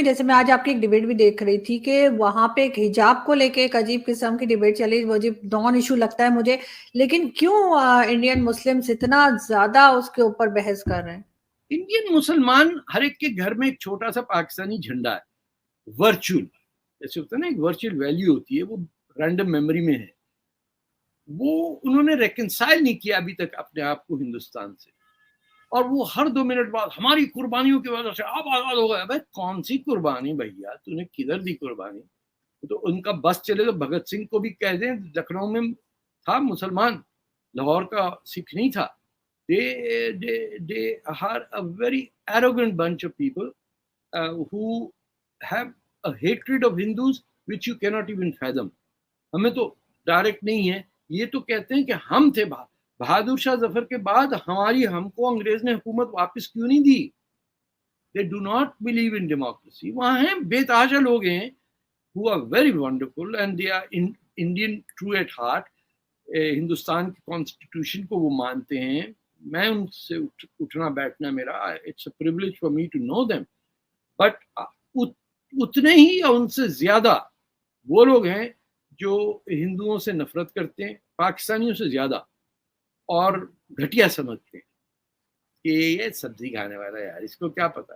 میں جیسے میں آج آپ کی ایک ڈبیٹ بھی دیکھ رہی تھی کہ وہاں پہ ایک حجاب کو لے کے ایک عجیب قسم کی ڈبیٹ چلی، وہ عجیب نان ایشو لگتا ہے مجھے، لیکن کیوں انڈین مسلمس اتنا زیادہ اس کے اوپر بحث کر رہے ہیں؟ انڈین مسلمان ہر ایک کے گھر میں ایک چھوٹا سا پاکستانی جھنڈا ہے، ورچوئل، جیسے ہوتا ہے نا ایک ورچوئل ویلیو ہوتی ہے، وہ رینڈم میموری میں ہے، وہ انہوں نے ریکنسائل نہیں کیا ابھی تک اپنے آپ کو ہندوستان سے، اور وہ ہر 2 منٹ بعد ہماری قربانیوں کی وجہ سے آپ آزاد ہو گئے. بھائی کون سی قربانی بھیا، تو نے کدھر دی قربانی؟ تو ان کا بس چلے تو بھگت سنگھ کو بھی کہہ دیں، لکھنؤ میں تھا مسلمان، لاہور کا سکھ نہیں تھا. they are a very arrogant bunch of people who have a hatred of Hindus which you cannot even fathom. ہمیں تو ڈائریکٹ نہیں ہے، یہ تو کہتے ہیں کہ ہم تھے بہادر شاہ ظفر کے بعد ہم کو انگریز نے حکومت واپس کیوں نہیں دی. They do not believe in democracy. وہاں ہیں بے تحاشا لوگ ہیں who are very wonderful and they are Indian true at heart. Hindustan کی کانسٹیٹیوشن کو وہ مانتے ہیں. میں ان سے اٹھنا بیٹھنا میرا it's a privilege for me to know them, but اتنے ہی یا ان سے زیادہ وہ لوگ ہیں جو ہندوؤں سے نفرت کرتے ہیں، پاکستانیوں سے زیادہ، اور گھٹیا سمجھتے ہیں کہ یہ سبزی کھانے والا یار، اس کو کیا پتا.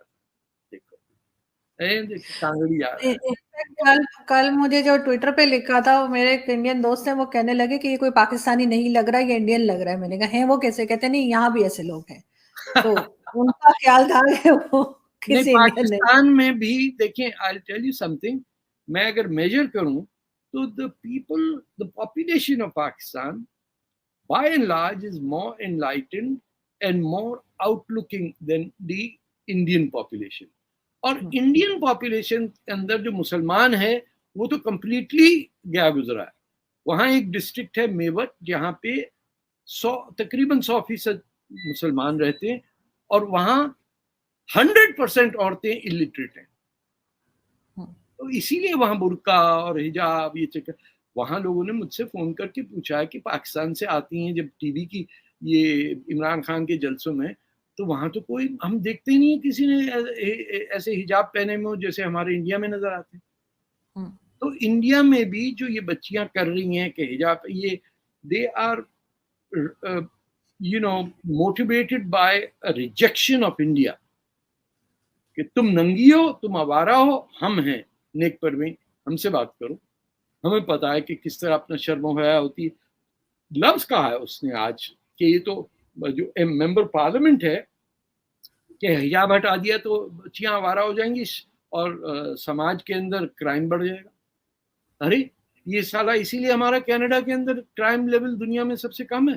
کل مجھے جو ٹویٹر پہ لکھا تھا وہ میرے ایک انڈین دوست ہیں، وہ کہنے لگے کہ یہ کوئی پاکستانی نہیں لگ رہا، یہ انڈین لگ رہا ہے. میں نے کہا ہیں وہ کیسے؟ کہتے نہیں یہاں بھی ایسے لوگ ہیں. تو ان کا خیال تھا کہ وہ کسی انڈین نہیں. پاکستان میں بھی دیکھیں I'll tell you something، میں اگر میجر کروں تو the population of Pakistan by and large is more enlightened and more outlooking than the Indian population. اور انڈین پاپولیشن کے اندر جو مسلمان ہے وہ تو کمپلیٹلی گیا گزرا ہے. وہاں ایک ڈسٹرکٹ ہے میوت جہاں پہ تقریباً 100% مسلمان رہتے ہیں، اور وہاں 100% عورتیں الٹریٹ ہیں. تو اسی لیے وہاں برقع اور حجاب یہ چکر. وہاں لوگوں نے مجھ سے فون کر کے پوچھا ہے کہ پاکستان سے آتی ہیں جب ٹی وی کی یہ عمران خان کے جلسوں میں، تو وہاں تو کوئی ہم دیکھتے ہی نہیں کسی نے ایسے حجاب پہنے میں جیسے ہمارے انڈیا میں نظر آتے ہیں. تو انڈیا میں بھی جو یہ بچیاں کر رہی ہیں کہ حجاب، یہ they are motivated by rejection of India, کہ تم ننگی ہو، تم آوارہ ہو، ہم ہیں نیک پروین، ہم سے بات کرو. ہمیں پتا ہے کہ کس طرح اپنا شرم و حیا ہوتی ہے. لفظ کہا ہے اس نے آج کہ یہ تو جو ممبر پارلیمنٹ ہے کہ حجاب ہٹا دیا تو بچیاں آوارہ ہو جائیں گی اور سماج کے اندر کرائم بڑھ جائے گا. ارے یہ سالہ اسی لیے ہمارا کینیڈا کے اندر کرائم لیول دنیا میں سب سے کم ہے،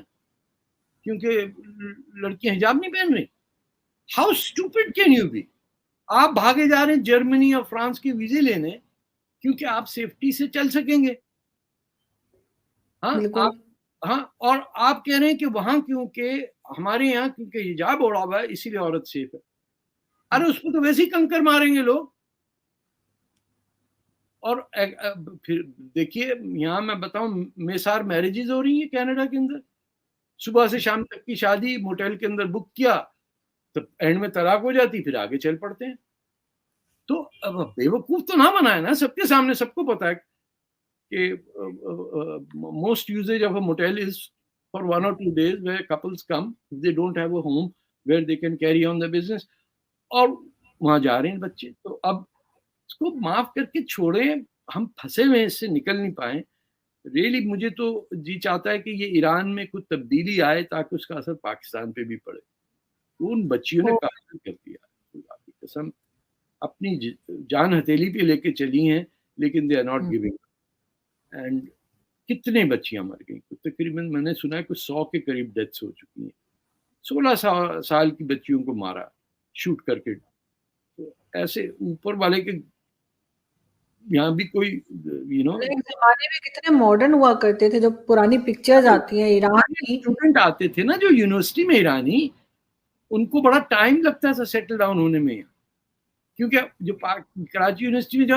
کیونکہ لڑکیاں حجاب نہیں پہن رہی. How stupid can you be? آپ بھاگے جا رہے ہیں جرمنی اور فرانس کے ویزے لینے کیونکہ آپ سیفٹی سے چل سکیں گے. ہاں، اور آپ کہہ رہے ہیں کہ وہاں کیونکہ ہمارے یہاں کیونکہ حجاب اوڑھا ہوا ہے اسی لیے عورت سیف ہے. ارے اس کو تو ویسے ہی کنکر ماریں گے لوگ. اور پھر دیکھیے یہاں میں بتاؤں میسار میرجز ہو رہی ہیں کینیڈا کے اندر، صبح سے شام تک کی شادی موٹیل کے اندر بک کیا تو اینڈ میں طلاق ہو جاتی، پھر آگے چل پڑتے ہیں. تو بے وقوف تو نہ بنائے نا، سب کے سامنے سب کو پتا ہے کہ most usage of a motel is for 1 or 2 days where couples come if they don't have a home where they can carry on the business، اور وہاں جا رہے ہیں بچے. تو اب اس کو معاف کر کے چھوڑیں، ہم پھنسے ہوئے اس سے نکل نہیں پائیں. ریلی مجھے تو جی چاہتا ہے کہ یہ ایران میں کچھ تبدیلی آئے تاکہ اس کا اثر پاکستان پہ بھی پڑے. ان بچیوں نے قابل کر دیا، خدا کی قسم اپنی جان ہتھیلی پہ لے کے چلی ہیں، لیکن they are not giving. And کتنے بچیاں مر گئیں، تقریباً میں نے سنا ہے کچھ 100 کے قریب ڈیتھس ہو چکی ہیں. 16 سال کی بچیوں کو مارا شوٹ کر کے. تو ایسے اوپر والے کے یہاں بھی کوئی زمانے میں کتنے ماڈرن ہوا کرتے تھے. جو پرانی پکچرز آتی ہیں ایران کی، اسٹوڈنٹ آتے تھے نا جو یونیورسٹی میں ایرانی، ان کو بڑا ٹائم لگتا تھا سیٹل ڈاؤن ہونے میں، کیونکہ جو کراچی یونیورسٹی میں جو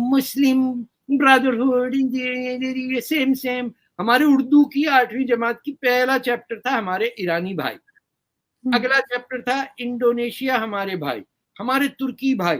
مسلم برادرہڈ سیم ہمارے اردو کی 8ویں جماعت کی پہلا چیپٹر تھا ہمارے ایرانی بھائی، اگلا چیپٹر تھا انڈونیشیا ہمارے بھائی، ہمارے ترکی بھائی،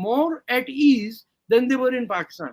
more at ease than they were in Pakistan.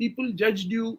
People judged you,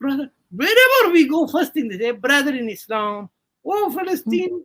brother, wherever we go, first thing they say, brother in Islam, oh Palestine,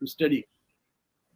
to study.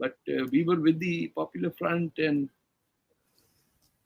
but we were with the Popular Front and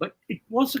but it was a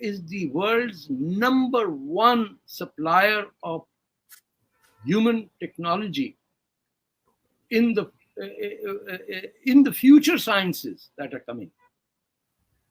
is the world's #1 supplier of human technology in the future sciences that are coming.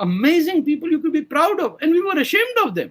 amazing people you could be proud of, and we were ashamed of them.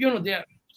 you know they are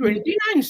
29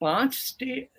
5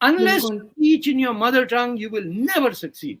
Unless you teach in your mother tongue, you will never succeed.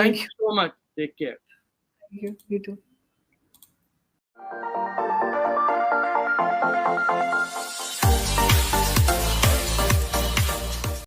Thank you so much. Take care. Thank you. You too.